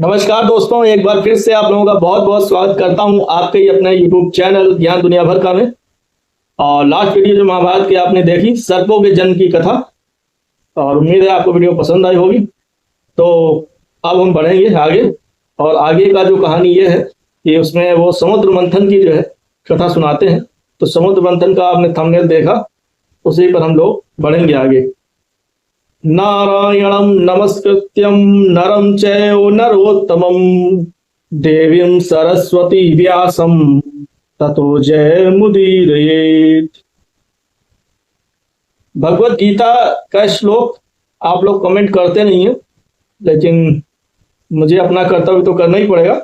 नमस्कार दोस्तों, एक बार फिर से आप लोगों का बहुत बहुत स्वागत करता हूं आपके ही अपने YouTube चैनल ज्ञान दुनिया भर का में। और लास्ट वीडियो जो महाभारत की आपने देखी सर्पों के जन्म की कथा, और उम्मीद है आपको वीडियो पसंद आई होगी। तो अब हम बढ़ेंगे आगे, और आगे का जो कहानी ये है कि उसमें वो समुद्र मंथन की जो है कथा सुनाते हैं। तो समुद्र मंथन का आपने थंबनेल देखा, उसी पर हम लोग बढ़ेंगे आगे। नारायणं नमस्कृत्यं नरं चैव नरोत्तमं देवीं सरस्वती व्यासं ततो जयमुदीरयेत्। भगवत गीता का श्लोक आप लोग कमेंट करते नहीं हैं, लेकिन मुझे अपना कर्तव्य तो करना ही पड़ेगा।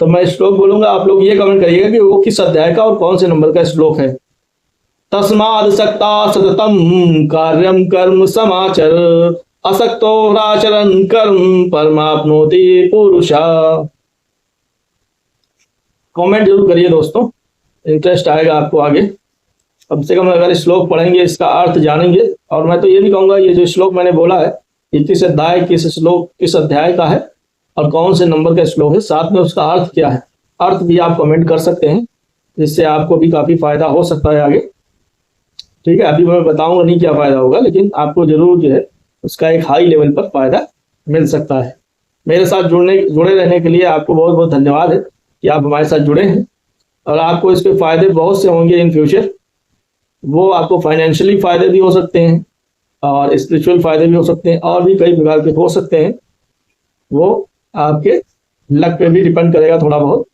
तो मैं श्लोक बोलूंगा, आप लोग ये कमेंट करिएगा कि वो किस अध्याय का और कौन से नंबर का श्लोक है। तस्माद् सक्ता सततं कार्यं कर्म समाचर असक्तो राचरन् कर्म परमाप्नोति पुरुषा। कमेंट जरूर करिए दोस्तों, इंटरेस्ट आएगा आपको आगे। कम से कम अगर श्लोक पढ़ेंगे, इसका अर्थ जानेंगे। और मैं तो ये भी कहूँगा, ये जो श्लोक मैंने बोला है ये किस अध्याय किस श्लोक किस अध्याय का है और कौन से नंबर का श्लोक है, साथ में उसका अर्थ क्या है, अर्थ भी आप कमेंट कर सकते हैं, जिससे आपको भी काफ़ी फायदा हो सकता है आगे। ठीक है, अभी मैं बताऊंगा नहीं क्या फायदा होगा, लेकिन आपको जरूर जो है उसका एक हाई लेवल पर फायदा मिल सकता है। मेरे साथ जुड़े रहने के लिए आपको बहुत बहुत धन्यवाद है कि आप हमारे साथ जुड़े हैं। और आपको इसके फायदे बहुत से होंगे इन फ्यूचर। वो आपको फाइनेंशियली फायदे भी हो सकते हैं और स्पिरिचुअल फायदे भी हो सकते हैं, और भी कई प्रकार के हो सकते हैं। वो आपके लक पे भी डिपेंड करेगा थोड़ा बहुत।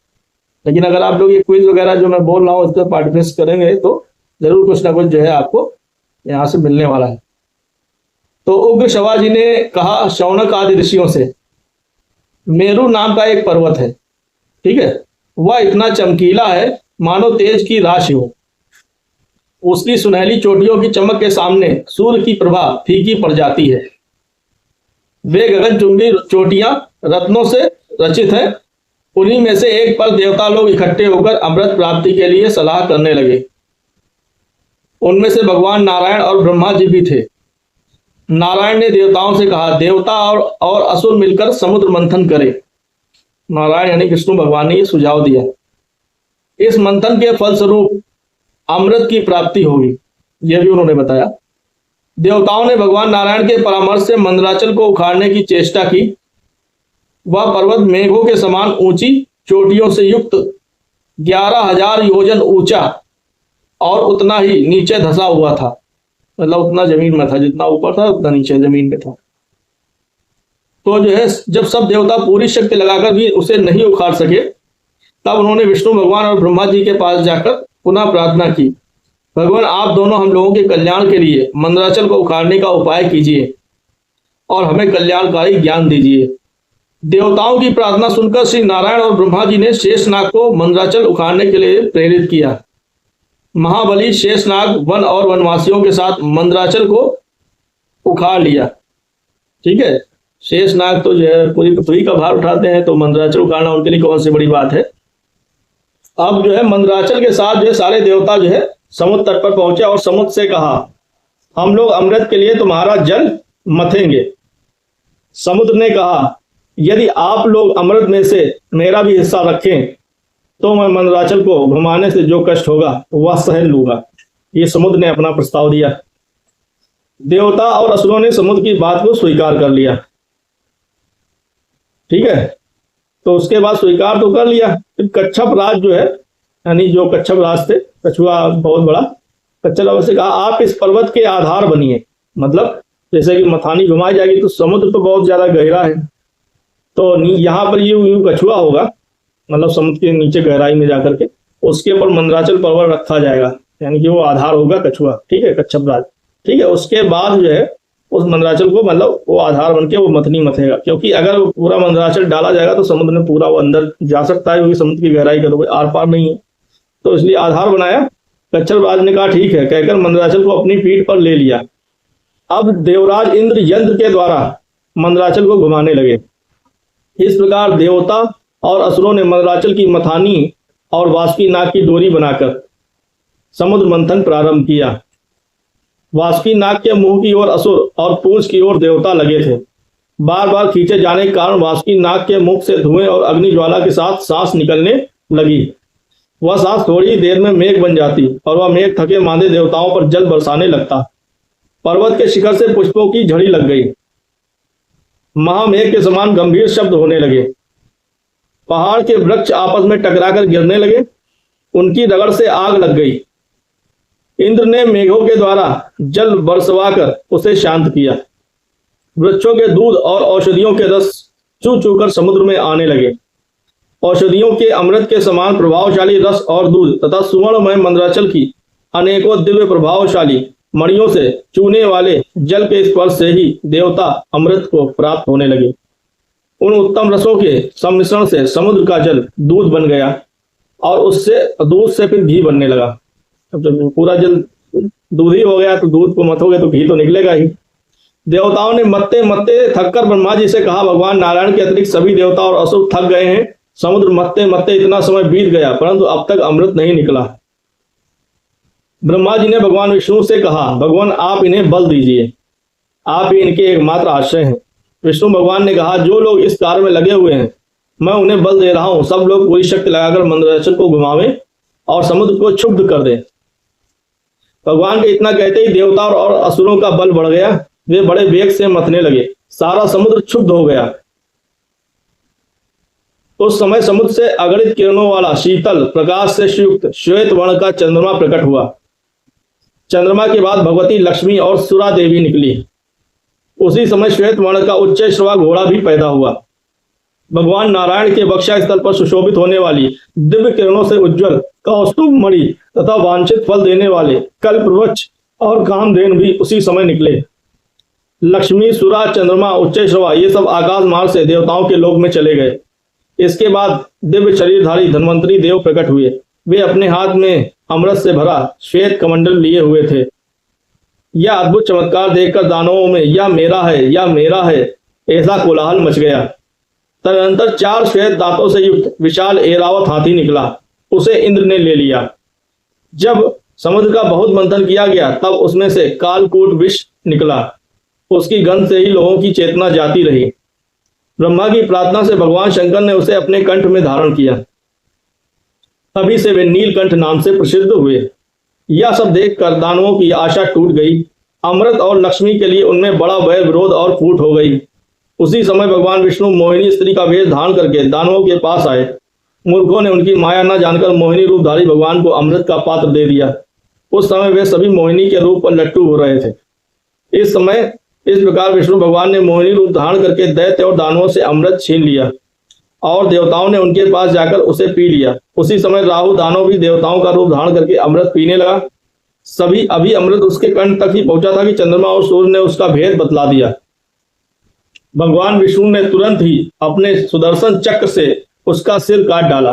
लेकिन अगर आप लोग ये क्विज वगैरह जो मैं बोल रहा हूँ इसका पार्टिसिपेट करेंगे तो जरूर कुछ ना कुछ जो है आपको यहाँ से मिलने वाला है। तो उग्र शवाजी ने कहा शौनक आदि ऋषियों से, मेरु नाम का एक पर्वत है, ठीक है, वह इतना चमकीला है मानो तेज की राशि हो। उसकी सुनहली चोटियों की चमक के सामने सूर्य की प्रभा फीकी पड़ जाती है। वे गगनचुंबी चोटियां रत्नों से रचित हैं। उन्हीं में से एक पर देवता लोग इकट्ठे होकर अमृत प्राप्ति के लिए सलाह करने लगे। उनमें से भगवान नारायण और ब्रह्मा जी भी थे। नारायण ने देवताओं से कहा, देवता और असुर मिलकर समुद्र मंथन करें। नारायण यानी विष्णु भगवान ने यह सुझाव दिया। इस मंथन के फलस्वरूप अमृत की प्राप्ति होगी, यह भी उन्होंने बताया। देवताओं ने भगवान नारायण के परामर्श से मंदराचल को उखाड़ने की चेष्टा की। वह पर्वत मेघों के समान ऊंची चोटियों से युक्त 11,000 योजन ऊंचा और उतना ही नीचे धंसा हुआ था। मतलब उतना जमीन में था, जितना ऊपर था उतना नीचे जमीन में था। तो जो है जब सब देवता पूरी शक्ति लगाकर भी उसे नहीं उखाड़ सके, तब उन्होंने विष्णु भगवान और ब्रह्मा जी के पास जाकर पुनः प्रार्थना की, भगवान आप दोनों हम लोगों के कल्याण के लिए मंदराचल को उखाड़ने का उपाय कीजिए और हमें कल्याणकारी ज्ञान दीजिए। देवताओं की प्रार्थना सुनकर श्री नारायण और ब्रह्मा जी ने शेषनाग को मंदराचल उखाड़ने के लिए प्रेरित किया। महाबली शेषनाग वन और वनवासियों के साथ मंदराचल को उखाड़ लिया। ठीक है, शेषनाग तो जो है पूरी पृथ्वी का भार उठाते हैं, तो मंदराचल उखाड़ना उनके लिए कौन सी बड़ी बात है। अब जो है मंदराचल के साथ जो है सारे देवता जो है समुद्र तट पर पहुंचे और समुद्र से कहा, हम लोग अमृत के लिए तुम्हारा जल मथेंगे। समुद्र ने कहा, यदि आप लोग अमृत में से मेरा भी हिस्सा रखें तो मैं मंदराचल को घुमाने से जो कष्ट होगा वह सहन लूंगा। ये समुद्र ने अपना प्रस्ताव दिया। देवता और असुरों ने समुद्र की बात को स्वीकार कर लिया। ठीक है, तो उसके बाद स्वीकार तो कर लिया। फिर कच्छप राज जो है, यानी जो कच्छप राज थे, कछुआ बहुत बड़ा, कच्छप से कहा आप इस पर्वत के आधार बनिए। मतलब जैसे कि मथानी घुमाई जाएगी तो समुद्र तो बहुत ज्यादा गहरा है, तो यहाँ पर ये कछुआ होगा, मतलब समुद्र के नीचे गहराई में जाकर के उसके ऊपर मंदराचल पर्वत रखा जाएगा, यानी कि वो आधार होगा कछुआ। ठीक है, कच्छप राज। ठीक है, उसके बाद जो है उस मंदराचल को मतलब वो आधार बन के वो मथनी मथेगा, क्योंकि अगर पूरा मंदराचल डाला जाएगा तो समुद्र में पूरा वो अंदर जा सकता है, क्योंकि समुद्र की गहराई का तो कोई आर पार नहीं है। तो इसलिए आधार बनाया। कच्छप राज ने कहा ठीक है, कहकर मंदराचल को अपनी पीठ पर ले लिया। अब देवराज इंद्र यंत्र के द्वारा मंदराचल को घुमाने लगे। इस प्रकार देवता और असुरों ने मंदराचल की मथानी और वासुकी नाग की डोरी बनाकर समुद्र मंथन प्रारंभ किया। वासुकी नाग के मुंह की ओर असुर और पूंछ की ओर देवता लगे थे। बार बार खींचे जाने के कारण वासुकी नाग के मुख से धुएं और अग्नि ज्वाला के साथ सांस निकलने लगी। वह सांस थोड़ी ही देर में मेघ बन जाती और वह मेघ थके मांदे देवताओं पर जल बरसाने लगता। पर्वत के शिखर से पुष्पों की झड़ी लग गई। महामेघ के समान गंभीर शब्द होने लगे। पहाड़ के वृक्ष आपस में टकराकर गिरने लगे। उनकी रगड़ से आग लग गई। इंद्र ने मेघों के द्वारा जल बरसवाकर उसे शांत किया। वृक्षों के दूध और औषधियों के रस चू चू कर समुद्र में आने लगे। औषधियों के अमृत के समान प्रभावशाली रस और दूध तथा सुवर्णमय मंद्राचल की अनेकों दिव्य प्रभावशाली मणियों से चूने वाले जल के स्पर्श से ही देवता अमृत को प्राप्त होने लगे। उन उत्तम रसों के सम्मिश्रण से समुद्र का जल दूध बन गया और उससे दूध से फिर घी बनने लगा। अब जब पूरा जल दूध ही हो गया तो दूध को मतोगे तो घी तो निकलेगा ही। देवताओं ने मत्ते मत्ते थककर ब्रह्मा जी से कहा, भगवान नारायण के अतिरिक्त सभी देवता और असुर थक गए हैं। समुद्र मत्ते मत्ते इतना समय बीत गया परंतु अब तक अमृत नहीं निकला। ब्रह्मा जी ने भगवान विष्णु से कहा, भगवान आप इन्हें बल दीजिए, आप ही इनके एकमात्र आश्रय हैं। विष्णु भगवान ने कहा, जो लोग इस कार्य में लगे हुए हैं मैं उन्हें बल दे रहा हूं। सब लोग पूरी शक्ति लगाकर मंदराचल को घुमावें और समुद्र को क्षुब्ध कर दें। भगवान के इतना कहते ही देवता और असुरों का बल बढ़ गया। वे बड़े वेग से मथने लगे। सारा समुद्र क्षुब्ध हो गया। उस समय समुद्र से अगणित किरणों वाला शीतल प्रकाश से युक्त श्वेत वर्ण का चंद्रमा प्रकट हुआ। चंद्रमा के बाद भगवती लक्ष्मी और सुरा देवी निकली। उसी समय श्वेत वर्ण का उच्च श्रवा घोड़ा भी पैदा हुआ। भगवान नारायण के वक्षा स्थल पर सुशोभित होने वाली दिव्य किरणों से उज्जवल कौस्तुभ मणि तथा वांछित फल देने वाले कल्पवृक्ष और कामधेनु भी उसी समय निकले। लक्ष्मी, सुरा, चंद्रमा, उच्च श्रवा ये सब आकाश मार्ग से देवताओं के लोक में चले गए। इसके बाद दिव्य शरीरधारी धन्वंतरी देव प्रकट हुए। वे अपने हाथ में अमृत से भरा श्वेत कमंडल लिए हुए थे। यह अद्भुत चमत्कार देखकर दानवों में यह मेरा है ऐसा कोलाहल मच गया। तदनंतर 4 श्वेत दांतों से युक्त विशाल ऐरावत हाथी निकला। उसे इंद्र ने ले लिया। जब समुद्र का बहुत मंथन किया गया तब उसमें से कालकूट विष निकला। उसकी गंध से ही लोगों की चेतना जाती रही। ब्रह्मा की प्रार्थना से भगवान शंकर ने उसे अपने कंठ में धारण किया। तभी से वे नीलकंठ नाम से प्रसिद्ध हुए। यह सब देखकर दानवों की आशा टूट गई। अमृत और लक्ष्मी के लिए उनमें बड़ा भय, विरोध और फूट हो गई। उसी समय भगवान विष्णु मोहिनी स्त्री का वेश धारण करके दानवों के पास आए। मूर्खों ने उनकी माया न जानकर मोहिनी रूपधारी भगवान को अमृत का पात्र दे दिया। उस समय वे सभी मोहिनी के रूप पर लट्टू हो रहे थे। इस प्रकार विष्णु भगवान ने मोहिनी रूप धारण करके दैत्य और दानवों से अमृत छीन लिया और देवताओं ने उनके पास जाकर उसे पी लिया। उसी समय राहु दानव भी देवताओं का रूप धारण करके अमृत पीने लगा। सभी अभी अमृत उसके कंठ तक ही पहुंचा था कि चंद्रमा और सूर्य ने उसका भेद बतला दिया। भगवान विष्णु ने तुरंत ही अपने सुदर्शन चक्र से उसका सिर काट डाला।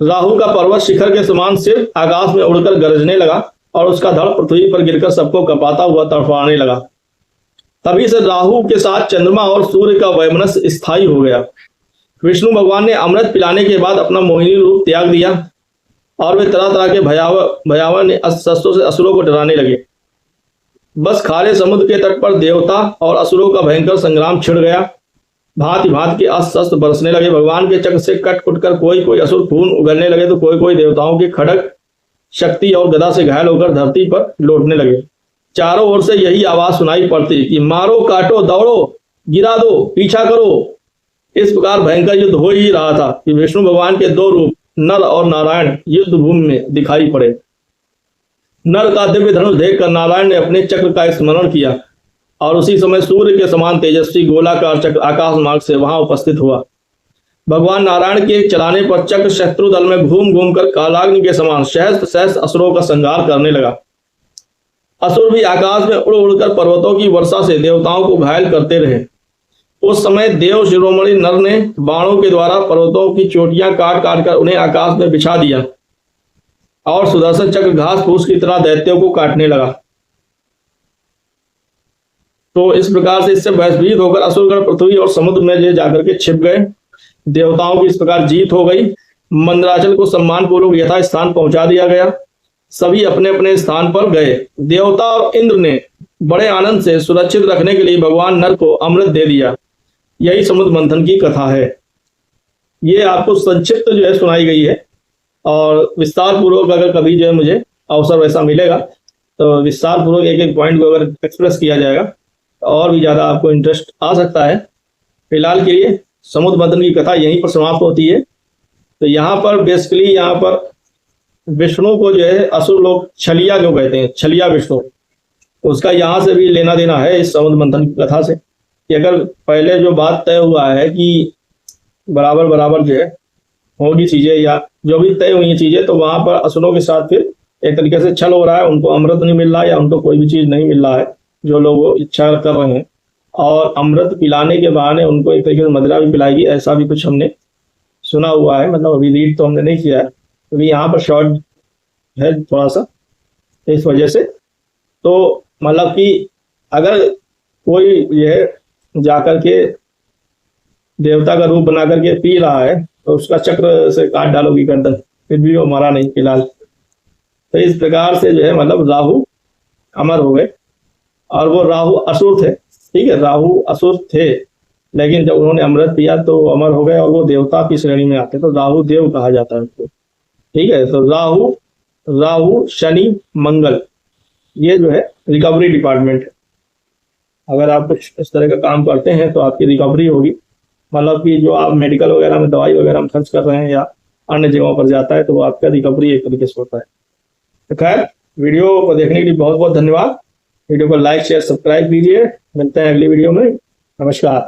राहु का पर्वत शिखर के समान सिर आकाश में उड़कर गरजने लगा और उसका धड़ पृथ्वी पर गिरकर सबको कपाता हुआ तड़फाने लगा। तभी से राहु के साथ चंद्रमा और सूर्य का वैमनस्य स्थायी हो गया। विष्णु भगवान ने अमृत पिलाने के बाद अपना मोहिनी रूप त्याग दिया और वे तरह तरह के भयावह शस्त्रों से असुरों को डराने लगे। बस खारे समुद्र के तट पर देवता और असुरों का भयंकर संग्राम छिड़ गया। भांति भांति के अस्त्र शस्त्र बरसने लगे। भगवान के चक्र से कट कुट कर कोई असुर खून उगलने लगे तो कोई देवताओं के खड़ग शक्ति और गदा से घायल होकर धरती पर लौटने लगे। चारों ओर से यही आवाज सुनाई पड़ती कि मारो, काटो, दौड़ो, गिरा दो, पीछा करो। इस प्रकार भयंकर युद्ध हो ही रहा था कि विष्णु भगवान के 2 रूप नर और नारायण युद्ध भूमि में दिखाई पड़े। नर का दिव्य धनुष देखकर नारायण ने अपने चक्र का स्मरण किया और उसी समय सूर्य के समान तेजस्वी गोलाकार चक्र आकाश मार्ग से वहां उपस्थित हुआ। भगवान नारायण के चलाने पर चक्र शत्रु दल में घूम घूम कर कालाग्नि के समान सहस्त्र असुरों का संहार करने लगा। असुर भी आकाश में उड़ उड़कर पर्वतों की वर्षा से देवताओं को घायल करते रहे। उस समय देव शिरोमणि नर ने बाणों के द्वारा पर्वतों की चोटियां काट काट कर उन्हें आकाश में बिछा दिया और सुदर्शन चक्र घास फूस की तरह दैत्यों को काटने लगा। तो इस प्रकार से इससे भयभीत होकर असुरगण पृथ्वी और समुद्र में जाकर के छिप गए। देवताओं की इस प्रकार जीत हो गई। मंदराचल को सम्मान पूर्वक यथा स्थान पहुंचा दिया गया। सभी अपने अपने स्थान पर गए। देवता और इंद्र ने बड़े आनंद से सुरक्षित रखने के लिए भगवान नर को अमृत दे दिया। यही समुद्र मंथन की कथा है। ये आपको संक्षिप्त जो है सुनाई गई है, और विस्तार पूर्वक अगर कभी जो है मुझे अवसर वैसा मिलेगा तो विस्तार पूर्वक एक एक पॉइंट को अगर एक्सप्रेस किया जाएगा तो और भी ज़्यादा आपको इंटरेस्ट आ सकता है। फिलहाल के लिए समुद्र मंथन की कथा यहीं पर समाप्त होती है। तो यहाँ पर बेसिकली यहाँ पर विष्णु को जो है असुर लोग छलिया क्यों कहते हैं, छलिया विष्णु, उसका यहाँ से भी लेना देना है इस समुद्र मंथन की कथा से, कि अगर पहले जो बात तय हुआ है कि बराबर बराबर जो है होगी चीजें या जो भी तय हुई चीजें, तो वहां पर असुरों के साथ फिर एक तरीके से छल हो रहा है, उनको अमृत नहीं मिल रहा है या उनको कोई भी चीज नहीं मिल रहा है जो लोग वो इच्छा कर रहे हैं, और अमृत पिलाने के बहाने उनको एक तरीके से मदिरा भी पिलाएगी, ऐसा भी कुछ हमने सुना हुआ है। मतलब अभी रीड तो हमने नहीं किया है, क्योंकि यहाँ पर शॉर्ट है थोड़ा सा, इस वजह से। तो मतलब कि अगर कोई यह जाकर के देवता का रूप बना करके पी रहा है तो उसका चक्र से काट डालोगी गर्दन, फिर भी वो मरा नहीं फिलहाल। तो इस प्रकार से जो है मतलब राहु अमर हो गए, और वो राहु असुर थे, ठीक है, राहु असुर थे, लेकिन जब उन्होंने अमृत पिया तो वो अमर हो गए और वो देवता की श्रेणी में आते, तो राहु देव कहा जाता है उनको, ठीक है। तो राहु शनि मंगल, ये जो है रिकवरी डिपार्टमेंट है। अगर आप कुछ इस तरह का काम करते हैं तो आपकी रिकवरी होगी, मतलब कि जो आप मेडिकल वगैरह में दवाई वगैरह में खर्च कर रहे हैं या अन्य जगहों पर जाता है तो वो आपका रिकवरी एक तरीके से होता है। तो खैर, वीडियो को देखने के लिए बहुत बहुत धन्यवाद। वीडियो को लाइक शेयर सब्सक्राइब कीजिए। मिलते हैं अगली वीडियो में। नमस्कार।